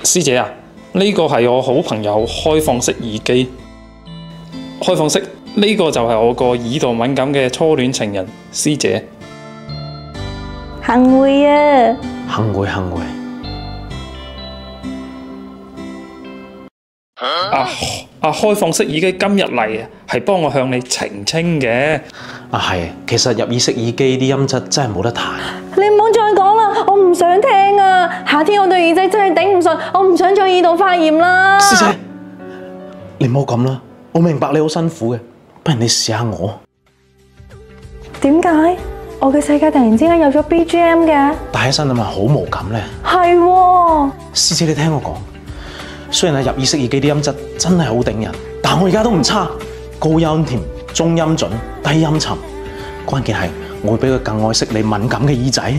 師姐啊，呢個係我好朋友開放式耳機。開放式呢個就係我個耳道敏感嘅初戀情人師姐。幸會啊！幸會。開放式耳機今日嚟啊，係幫我向你澄清嘅。係，其實入耳式耳機啲音質真係冇得彈。你唔好再講啦，我唔想聽啊！夏天我對耳仔真係頂唔順，我唔想再耳道發炎啦。師姐，你唔好咁啦，我明白你好辛苦嘅，不如你試下我。點解我嘅世界突然之間有咗 BGM 嘅？戴起身係咪好無感咧？係喎。師姐，你聽我講，雖然係入耳式耳機啲音質真係好頂人，但我而家都唔差，高音甜，中音準，低音沉，關鍵係我會比佢更愛惜你敏感嘅耳仔。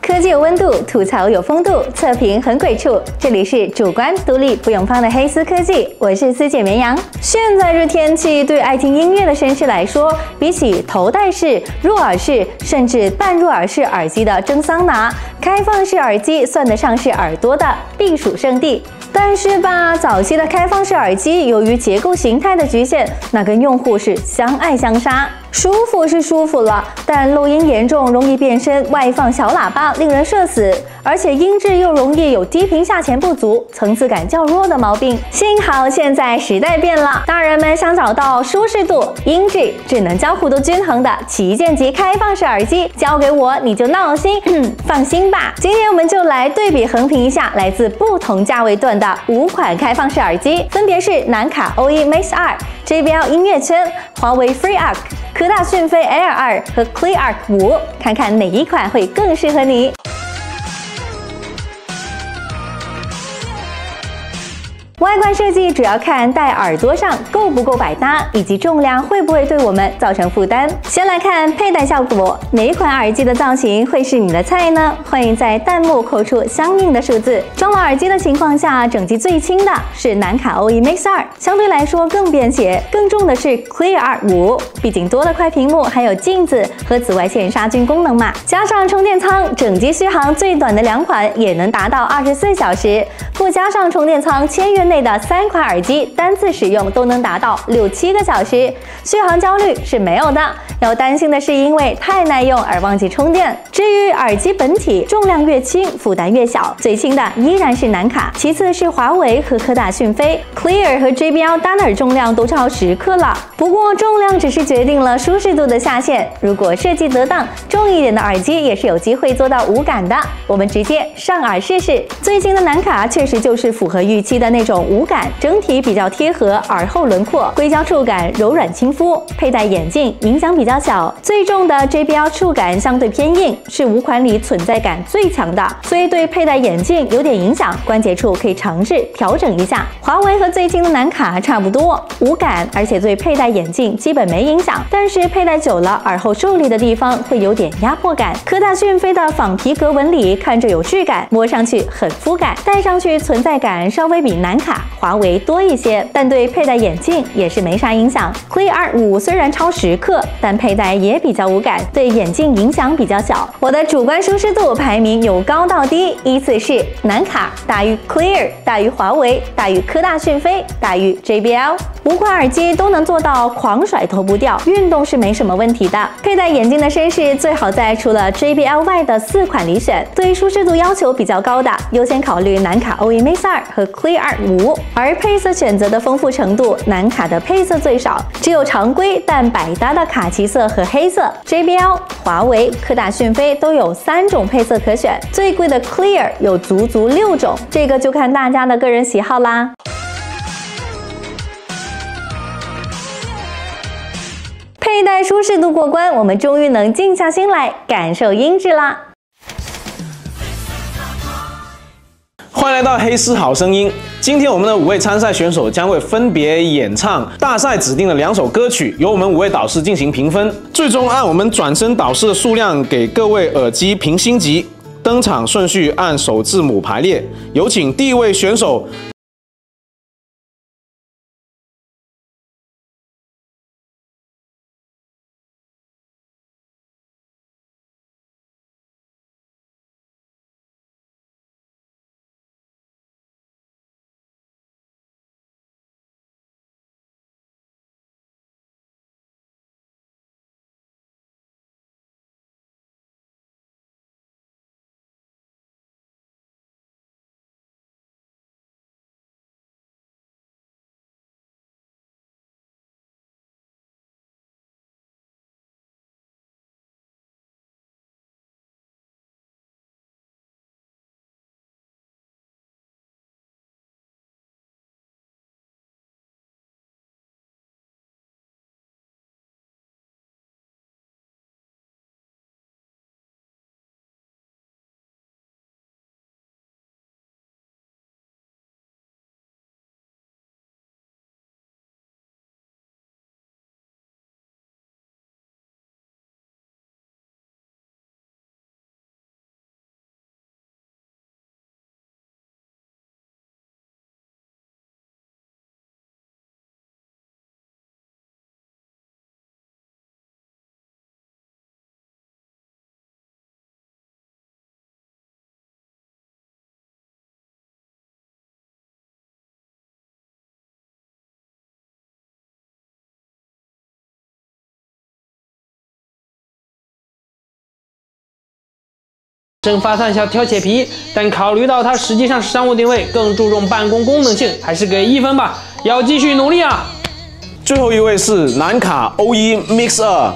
科技有温度，吐槽有风度，测评很鬼畜。这里是主观独立不用方的黑丝科技，我是丝姐绵羊。现在这天气，对爱听音乐的绅士来说，比起头戴式、入耳式甚至半入耳式耳机的蒸桑拿，开放式耳机算得上是耳朵的避暑胜地。但是吧，早期的开放式耳机由于结构形态的局限，那跟用户是相爱相杀。舒服是舒服了，但漏音严重，容易变身外放小喇叭，令人社死。而且音质又容易有低频下潜不足、层次感较弱的毛病。幸好现在时代变了，大人们想找到舒适度、音质、智能交互都均衡的旗舰级开放式耳机，交给我你就闹心。放心吧，今天我们就来对比横评一下来自不同价位段的5款开放式耳机，分别是南卡 OE Max 2、JBL 音乐圈、华为 FreeArc、科大讯飞 Air 2和 ClearArc 5，看看哪一款会更适合你。外观设计主要看戴耳朵上够不够百搭，以及重量会不会对我们造成负担。先来看佩戴效果，哪一款耳机的造型会是你的菜呢？欢迎在弹幕扣出相应的数字。装了耳机的情况下，整机最轻的是南卡 OE Max 2，相对来说更便携。更重的是 ClearArc 5，毕竟多了块屏幕，还有镜子和紫外线杀菌功能嘛。加上充电仓，整机续航最短的2款也能达到24小时，附加上充电仓签约内的3款耳机单次使用都能达到6-7个小时，续航焦虑是没有的。要担心的是因为太耐用而忘记充电。至于耳机本体，重量越轻，负担越小，最轻的依然是南卡，其次是华为和科大讯飞 ，Clear 和 JBL 单耳重量都超10克了。不过重量只是决定了舒适度的下限，如果设计得当，重一点的耳机也是有机会做到无感的。我们直接上耳试试。最新的南卡确实就是符合预期的那种无感，整体比较贴合耳后轮廓，硅胶触感柔软亲肤，佩戴眼镜影响比较小。最重的 JBL 触感相对偏硬，是5款里存在感最强的，所以对佩戴眼镜有点影响，关节处可以尝试调整一下。华为和最新的南卡差不多，无感，而且对佩戴眼镜基本没影响，但是佩戴久了，耳后受力的地方会有点压迫感。科大讯飞的仿皮革纹理看着有质感，摸上去很肤感，戴上去存在感稍微比南卡、华为多一些，但对佩戴眼镜也是没啥影响。ClearArc 5虽然超10克，但佩戴也比较无感，对眼镜影响比较小。我的主观舒适度排名由高到低，依次是南卡大于 Clear 大于华为大于科大讯飞大于 JBL。5款耳机都能做到狂甩头不掉，运动是没什么问题的。佩戴眼镜的绅士最好在除了 JBL 外的4款里选，对舒适度要求比较高的，优先考虑南卡 OE Max 2和 ClearArc 5。而配色选择的丰富程度，南卡的配色最少，只有常规但百搭的卡其色和黑色。JBL、华为、科大讯飞都有3种配色可选，最贵的 Clear 有足6种，这个就看大家的个人喜好啦。佩戴舒适度过关，我们终于能静下心来感受音质啦。欢迎来到黑丝好声音。今天我们的5位参赛选手将会分别演唱大赛指定的2首歌曲，由我们5位导师进行评分，最终按我们转身导师的数量给各位耳机评星级，登场顺序按首字母排列。有请第1位选手生发散小挑切皮，但考虑到它实际上是商务定位，更注重办公功能性，还是给1分吧。要继续努力啊！最后一位是南卡 O1 Mix 2。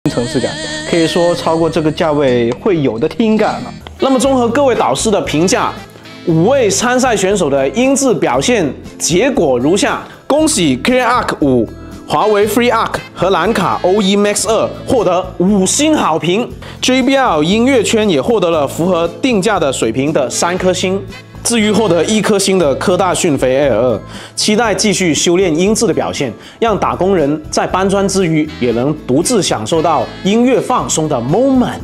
层次感，可以说超过这个价位会有的听感了。那么综合各位导师的评价，5位参赛选手的音质表现结果如下：恭喜 ClearArc 5、华为 FreeArc 和徕卡 O1 Max 2获得5星好评 ，JBL 音乐圈也获得了符合定价的水平的3颗星。至于获得1颗星的科大讯飞 Air 2，期待继续修炼音质的表现，让打工人在搬砖之余也能独自享受到音乐放松的 moment。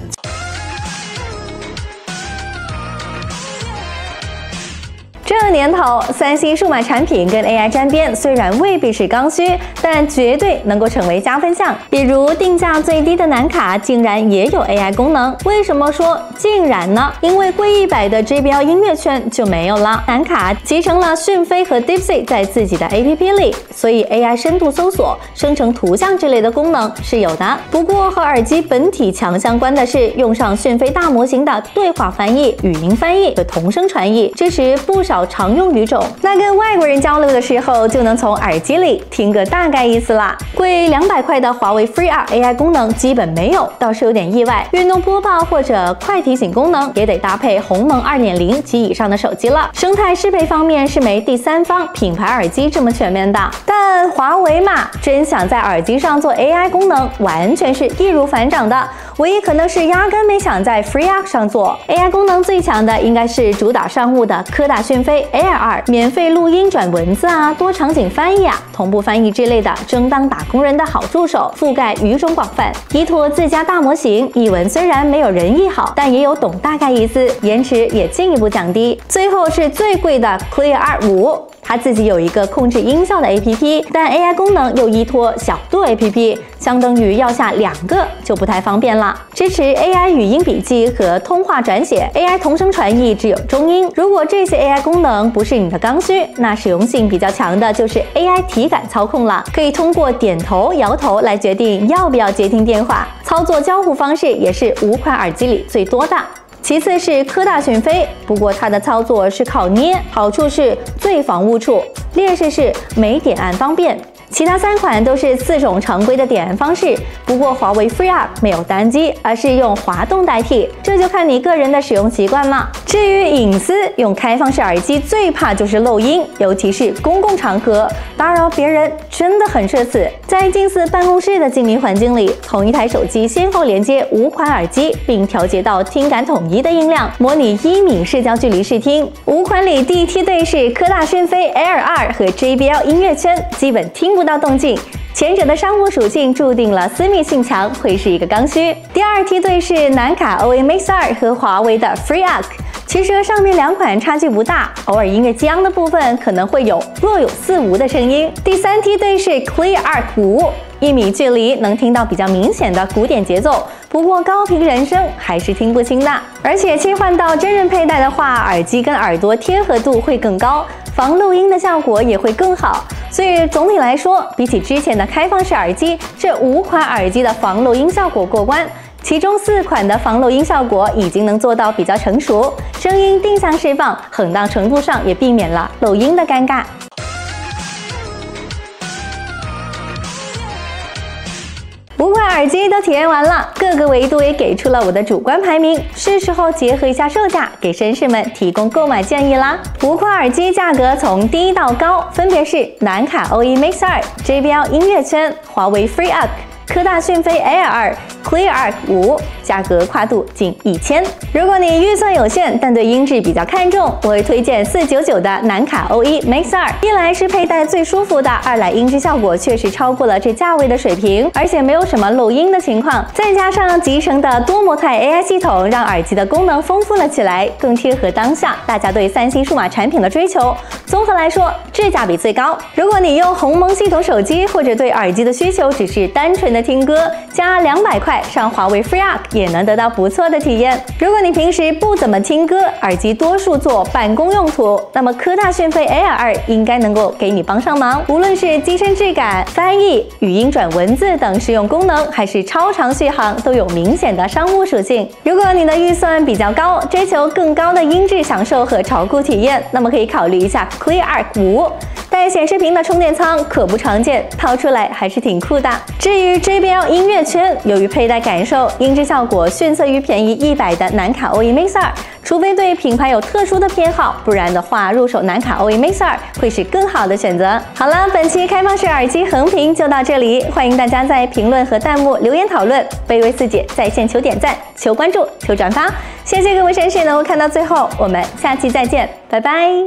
这年头，3C 数码产品跟 AI 沾边，虽然未必是刚需，但绝对能够成为加分项。比如定价最低的徕卡竟然也有 AI 功能，为什么说竟然呢？因为贵100的 JBL 音乐圈就没有了。徕卡集成了讯飞和 DeepSeek 在自己的 APP 里，所以 AI 深度搜索、生成图像之类的功能是有的。不过和耳机本体强相关的是，用上讯飞大模型的对话翻译、语音翻译和同声传译，支持不少常用语种，那跟外国人交流的时候，就能从耳机里听个大概意思啦。贵200块的华为 FreeArc AI 功能基本没有，倒是有点意外。运动播报或者快提醒功能也得搭配鸿蒙 2.0 及以上的手机了。生态适配方面是没第三方品牌耳机这么全面的，但华为嘛，真想在耳机上做 AI 功能，完全是易如反掌的。唯一可能是压根没想在 FreeArc 上做 AI 功能最强的，应该是主打商务的科大讯飞 Air 2，免费录音转文字啊，多场景翻译啊，同步翻译之类的，争当打工人的好助手，覆盖语种广泛。依托自家大模型，译文虽然没有人译好，但也有懂大概意思，延迟也进一步降低。最后是最贵的 ClearArc 5。它自己有一个控制音效的 APP， 但 AI 功能又依托小度 APP， 相当于要下2个就不太方便了。支持 AI 语音笔记和通话转写 ，AI 同声传译只有中英。如果这些 AI 功能不是你的刚需，那实用性比较强的就是 AI 体感操控了，可以通过点头、摇头来决定要不要接听电话。操作交互方式也是5款耳机里最多的。其次是科大讯飞，不过它的操作是靠捏，好处是最防误触，劣势是没点按方便。其他3款都是4种常规的点按方式，不过华为 FreeArc 没有单击，而是用滑动代替，这就看你个人的使用习惯了。至于隐私，用开放式耳机最怕就是漏音，尤其是公共场合，打扰别人真的很社死。在近似办公室的静谧环境里，同一台手机先后连接5款耳机，并调节到听感统一的音量，模拟1米社交距离试听。5款里第一梯队是科大讯飞 Air 2和 JBL 音乐圈，基本听不到动静。前者的商务属性注定了私密性强会是一个刚需。第二梯队是徕卡 O1 Mix 2和华为的 FreeArc， 其实和上面2款差距不大，偶尔音乐激昂的部分可能会有若有似无的声音。第三梯队是 ClearArc 5，1米距离能听到比较明显的鼓点节奏，不过高频人声还是听不清的。而且切换到真人佩戴的话，耳机跟耳朵贴合度会更高，防录音的效果也会更好。所以总体来说，比起之前的开放式耳机，这5款耳机的防漏音效果过关。其中4款的防漏音效果已经能做到比较成熟，声音定向释放，很大程度上也避免了漏音的尴尬。5款耳机都体验完了，各个维度也给出了我的主观排名，是时候结合一下售价，给绅士们提供购买建议啦。5款耳机价格从低到高，分别是徕卡 O1 Mix 2、JBL 音乐圈、华为 FreeArc、科大讯飞 Air 2 ClearArc 5，价格跨度近1000。如果你预算有限，但对音质比较看重，我会推荐499的南卡 OE Mix 2。一来是佩戴最舒服的，二来音质效果确实超过了这价位的水平，而且没有什么漏音的情况。再加上集成的多模态 AI 系统，让耳机的功能丰富了起来，更贴合当下大家对3C数码产品的追求。综合来说，质价比最高。如果你用鸿蒙系统手机，或者对耳机的需求只是单纯的听歌，加200块上华为 FreeArc 也能得到不错的体验。如果你平时不怎么听歌，耳机多数做办公用途，那么科大讯飞 Air 2应该能够给你帮上忙。无论是机身质感、翻译、语音转文字等实用功能，还是超长续航，都有明显的商务属性。如果你的预算比较高，追求更高的音质享受和潮酷体验，那么可以考虑一下 ClearArc 5。带显示屏的充电仓可不常见，掏出来还是挺酷的。至于 JBL 音乐圈，由于佩戴感受、音质效果逊色于便宜100的南卡 OE Mix 2，除非对品牌有特殊的偏好，不然的话，入手南卡 OE Mix 2会是更好的选择。好了，本期开放式耳机横评就到这里，欢迎大家在评论和弹幕留言讨论。卑微四姐在线求点赞、求关注、求转发，谢谢各位绅士能够看到最后，我们下期再见，拜拜。